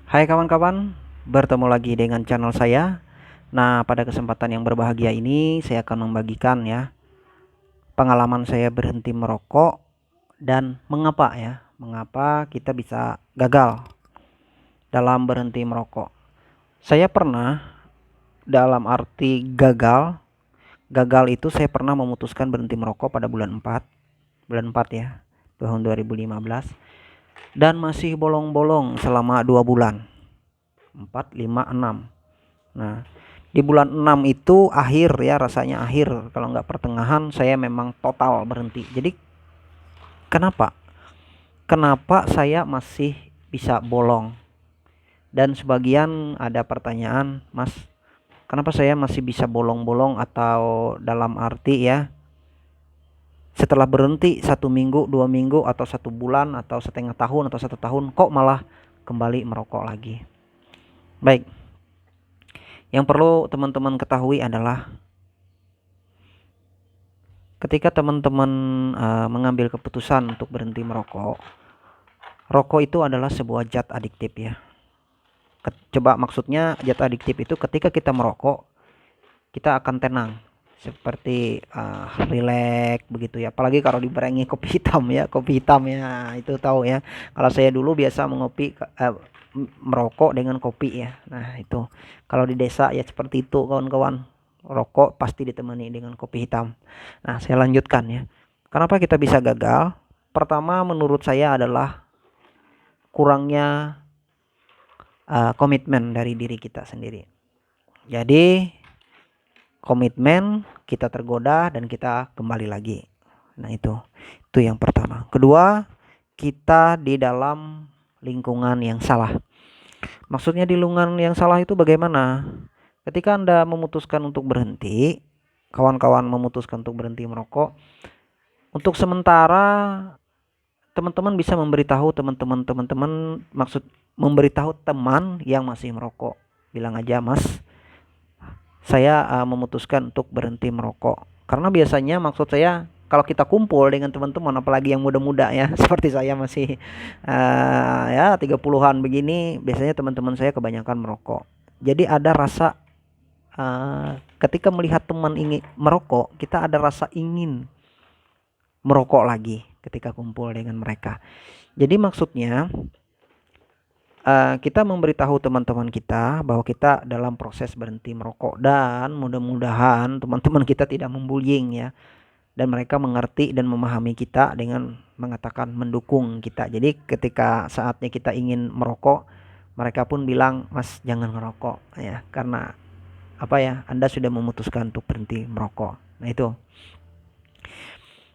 Hai kawan-kawan, bertemu lagi dengan channel saya. Nah, pada kesempatan yang berbahagia ini saya akan membagikan ya pengalaman saya berhenti merokok dan mengapa kita bisa gagal dalam berhenti merokok. Saya pernah dalam arti gagal itu saya pernah memutuskan berhenti merokok pada bulan 4 ya, tahun 2015 dan masih bolong-bolong selama 2 bulan. 4, 5, 6. Nah, di bulan 6 itu akhir ya, rasanya akhir. Kalau nggak pertengahan saya memang total berhenti. Jadi kenapa? Kenapa saya masih bisa bolong? Dan sebagian ada pertanyaan, Mas, kenapa saya masih bisa bolong-bolong atau dalam arti ya, setelah berhenti 1 minggu, 2 minggu, atau 1 bulan, atau setengah tahun, atau 1 tahun, kok malah kembali merokok lagi? Baik, yang perlu teman-teman ketahui adalah ketika teman-teman mengambil keputusan untuk berhenti merokok, rokok itu adalah sebuah zat adiktif ya. Coba maksudnya zat adiktif itu ketika kita merokok, kita akan tenang, seperti rileks begitu ya. Apalagi kalau dibarengi kopi hitam ya, kopi hitam ya, itu tahu ya. Kalau saya dulu biasa merokok dengan kopi ya. Nah itu kalau di desa ya seperti itu kawan-kawan. Rokok pasti ditemani dengan kopi hitam. Nah saya lanjutkan ya. Kenapa kita bisa gagal? Pertama menurut saya adalah kurangnya komitmen dari diri kita sendiri. Jadi komitmen, kita tergoda dan kita kembali lagi. Nah itu yang pertama. Kedua, kita di dalam lingkungan yang salah. Maksudnya di lingkungan yang salah itu bagaimana? Ketika Anda memutuskan untuk berhenti, kawan-kawan memutuskan untuk berhenti merokok, untuk sementara teman-teman bisa memberitahu teman-teman memberitahu teman yang masih merokok. Bilang aja, Mas, saya memutuskan untuk berhenti merokok. Karena biasanya maksud saya kalau kita kumpul dengan teman-teman apalagi yang muda-muda ya, seperti saya masih ya 30-an begini, biasanya teman-teman saya kebanyakan merokok. Jadi ada rasa ketika melihat teman ingin merokok, kita ada rasa ingin merokok lagi ketika kumpul dengan mereka. Jadi maksudnya kita memberitahu teman-teman kita bahwa kita dalam proses berhenti merokok dan mudah-mudahan teman-teman kita tidak membullying ya, dan mereka mengerti dan memahami kita dengan mengatakan mendukung kita. Jadi ketika saatnya kita ingin merokok, mereka pun bilang, Mas jangan ngerokok ya, karena apa ya, Anda sudah memutuskan untuk berhenti merokok. Nah itu.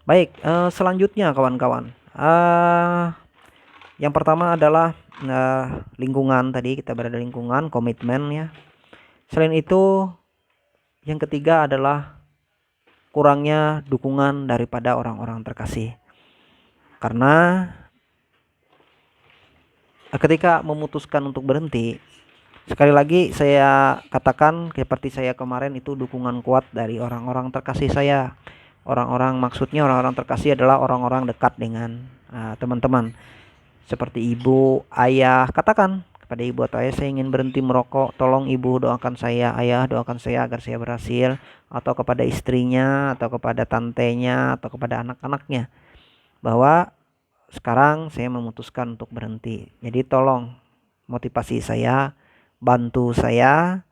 Baik, selanjutnya kawan-kawan, yang pertama adalah lingkungan. Tadi kita berada di lingkungan, komitmen ya. Selain itu, yang ketiga adalah kurangnya dukungan daripada orang-orang terkasih. Karena ketika memutuskan untuk berhenti, sekali lagi saya katakan seperti saya kemarin, itu dukungan kuat dari orang-orang terkasih saya. Maksudnya orang-orang terkasih adalah orang-orang dekat dengan teman-teman. Seperti ibu, ayah, katakan kepada ibu atau ayah, saya ingin berhenti merokok, tolong ibu doakan saya, ayah doakan saya agar saya berhasil. Atau kepada istrinya, atau kepada tantenya, atau kepada anak-anaknya, bahwa sekarang saya memutuskan untuk berhenti. Jadi tolong motivasi saya, bantu saya,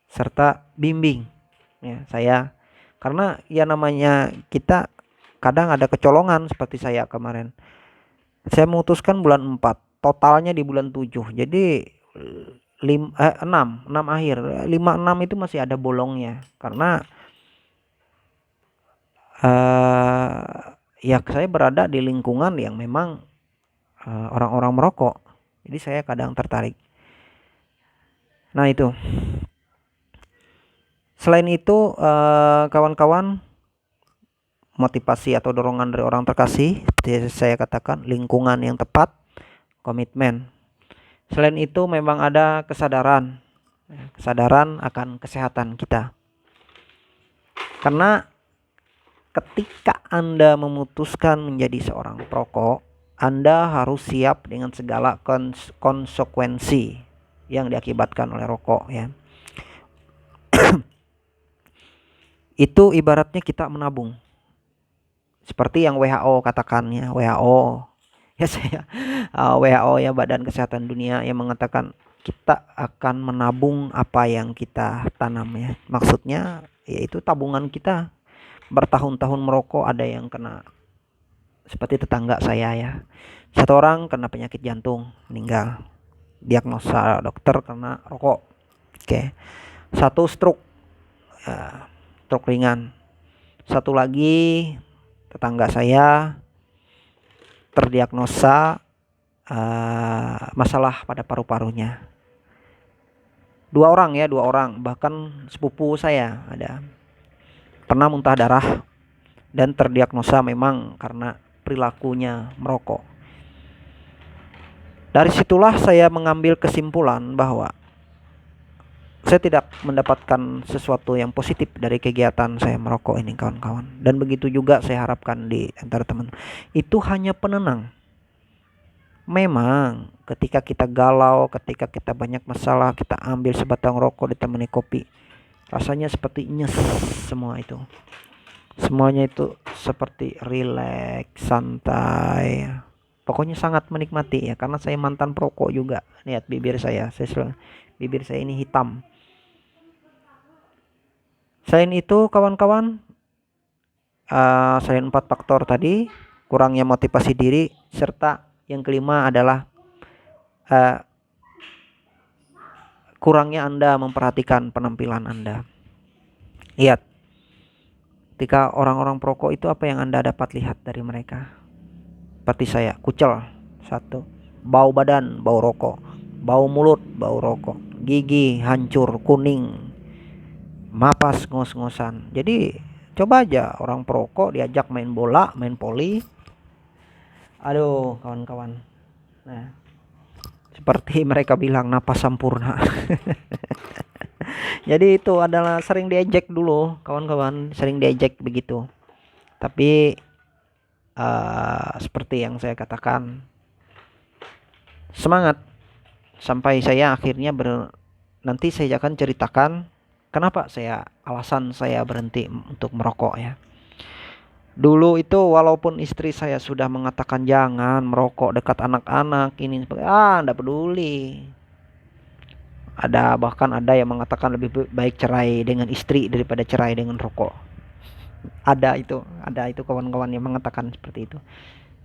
serta bimbing ya saya. Karena ya namanya kita kadang ada kecolongan, seperti saya kemarin. Saya memutuskan bulan 4, totalnya di bulan 7. Jadi 6 akhir. 5 6 itu masih ada bolongnya karena ya saya berada di lingkungan yang memang orang-orang merokok. Jadi saya kadang tertarik. Nah, itu. Selain itu kawan-kawan, motivasi atau dorongan dari orang terkasih, seperti saya katakan, lingkungan yang tepat, komitmen. Selain itu memang ada kesadaran akan kesehatan kita. Karena ketika Anda memutuskan menjadi seorang perokok, Anda harus siap dengan segala konsekuensi yang diakibatkan oleh rokok ya. Itu ibaratnya kita menabung. Seperti yang WHO katakannya, WHO ya saya WHO ya, Badan Kesehatan Dunia, yang mengatakan kita akan menabung apa yang kita tanam ya. Maksudnya yaitu tabungan kita bertahun-tahun merokok. Ada yang kena seperti tetangga saya ya. Satu orang kena penyakit jantung, meninggal. Diagnosa dokter karena rokok. Oke. Satu stroke, stroke ringan. Satu lagi tetangga saya terdiagnosa masalah pada paru-parunya. Dua orang, bahkan sepupu saya ada pernah muntah darah dan terdiagnosa memang karena perilakunya merokok. Dari situlah saya mengambil kesimpulan bahwa saya tidak mendapatkan sesuatu yang positif dari kegiatan saya merokok ini, kawan-kawan. Dan begitu juga saya harapkan di antara teman. Itu hanya penenang. Memang ketika kita galau, ketika kita banyak masalah, kita ambil sebatang rokok ditemani kopi, rasanya seperti nyes semua itu. Semuanya itu seperti rileks, santai. Pokoknya sangat menikmati ya, karena saya mantan perokok juga. Lihat bibir saya bibir saya ini hitam. Selain itu kawan-kawan, selain 4 faktor tadi, kurangnya motivasi diri, serta yang kelima adalah kurangnya Anda memperhatikan penampilan Anda. Lihat, ketika orang-orang perokok itu apa yang Anda dapat lihat dari mereka? Seperti saya, kucel, satu, bau badan, bau rokok, bau mulut, bau rokok, gigi hancur, kuning, mapas, ngos-ngosan. Jadi coba aja orang perokok diajak main bola, main poli, aduh kawan-kawan, nah seperti mereka bilang napas sampurna. Jadi itu adalah sering diejek dulu kawan-kawan, sering diejek begitu. Tapi seperti yang saya katakan, semangat sampai saya akhirnya nanti saya akan ceritakan kenapa alasan saya berhenti untuk merokok ya. Dulu itu walaupun istri saya sudah mengatakan jangan merokok dekat anak-anak ini, enggak peduli. Bahkan ada yang mengatakan lebih baik cerai dengan istri daripada cerai dengan rokok. Ada itu kawan-kawan yang mengatakan seperti itu.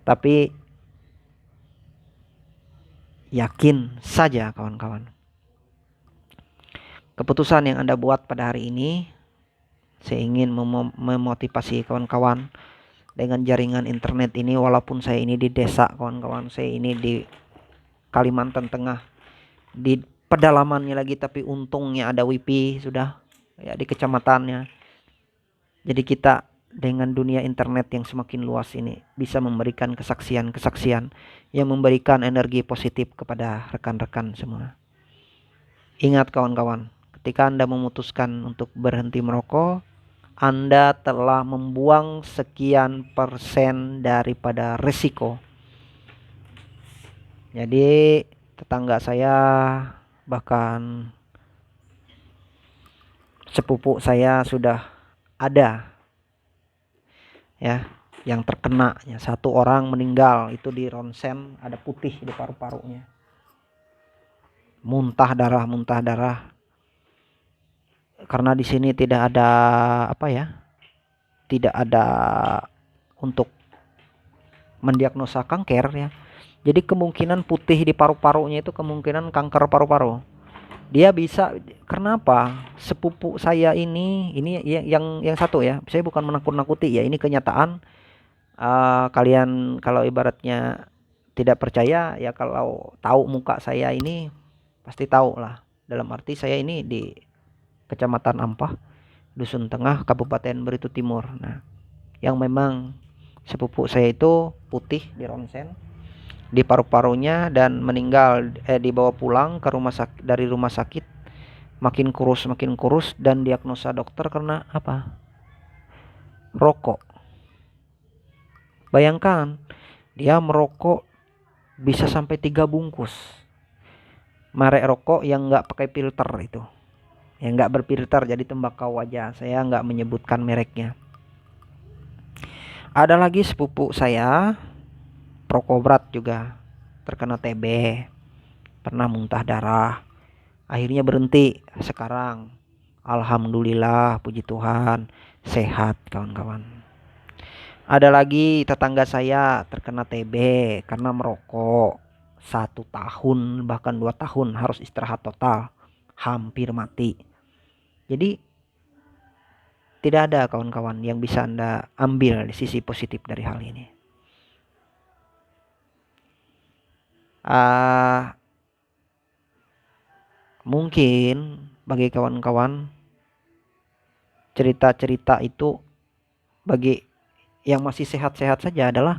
Tapi yakin saja kawan-kawan, keputusan yang Anda buat pada hari ini, saya ingin memotivasi kawan-kawan dengan jaringan internet ini. Walaupun saya ini di desa kawan-kawan, saya ini di Kalimantan Tengah, di pedalamannya lagi, tapi untungnya ada wifi sudah ya di kecamatannya. Jadi kita dengan dunia internet yang semakin luas ini bisa memberikan kesaksian-kesaksian yang memberikan energi positif kepada rekan-rekan semua. Ingat kawan-kawan, ketika Anda memutuskan untuk berhenti merokok, Anda telah membuang sekian persen daripada risiko. Jadi tetangga saya, bahkan sepupu saya sudah ada ya yang terkena ya. Satu orang meninggal itu di ronsen, ada putih di paru-parunya, muntah darah. Karena di sini tidak ada tidak ada untuk mendiagnosa kanker ya. Jadi kemungkinan putih di paru-parunya itu kemungkinan kanker paru-paru. Dia bisa, kenapa? Sepupu saya ini yang satu ya. Saya bukan menakut-nakuti ya, ini kenyataan. Kalian kalau ibaratnya tidak percaya ya, kalau tahu muka saya ini pasti tahu lah. Dalam arti saya ini di Kecamatan Ampah, Dusun Tengah, Kabupaten Beritu Timur. Nah, yang memang sepupu saya itu putih di ronsen di paru-parunya dan meninggal, dibawa pulang ke dari rumah sakit, makin kurus dan diagnosa dokter karena apa? Rokok. Bayangkan, dia merokok bisa sampai 3 bungkus. Merek rokok yang nggak pakai filter itu, yang nggak berfilter, jadi tembakau aja. Saya nggak menyebutkan mereknya. Ada lagi sepupu saya, perokok berat juga, terkena TB, pernah muntah darah, akhirnya berhenti. Sekarang alhamdulillah, puji Tuhan, sehat kawan-kawan. Ada lagi tetangga saya terkena TB karena merokok. 1 tahun bahkan 2 tahun harus istirahat total, hampir mati. Jadi tidak ada kawan-kawan yang bisa Anda ambil di sisi positif dari hal ini. Mungkin bagi kawan-kawan, cerita-cerita itu bagi yang masih sehat-sehat saja adalah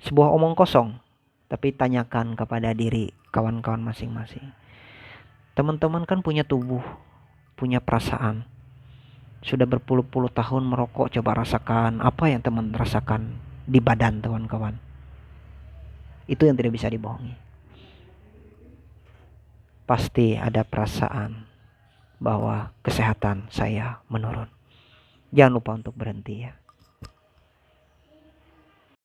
sebuah omong kosong. Tapi tanyakan kepada diri kawan-kawan masing-masing. Teman-teman kan punya tubuh, punya perasaan. Sudah berpuluh-puluh tahun merokok, coba rasakan apa yang teman rasakan di badan kawan-kawan. Itu yang tidak bisa dibohongi. Pasti ada perasaan bahwa kesehatan saya menurun. Jangan lupa untuk berhenti ya.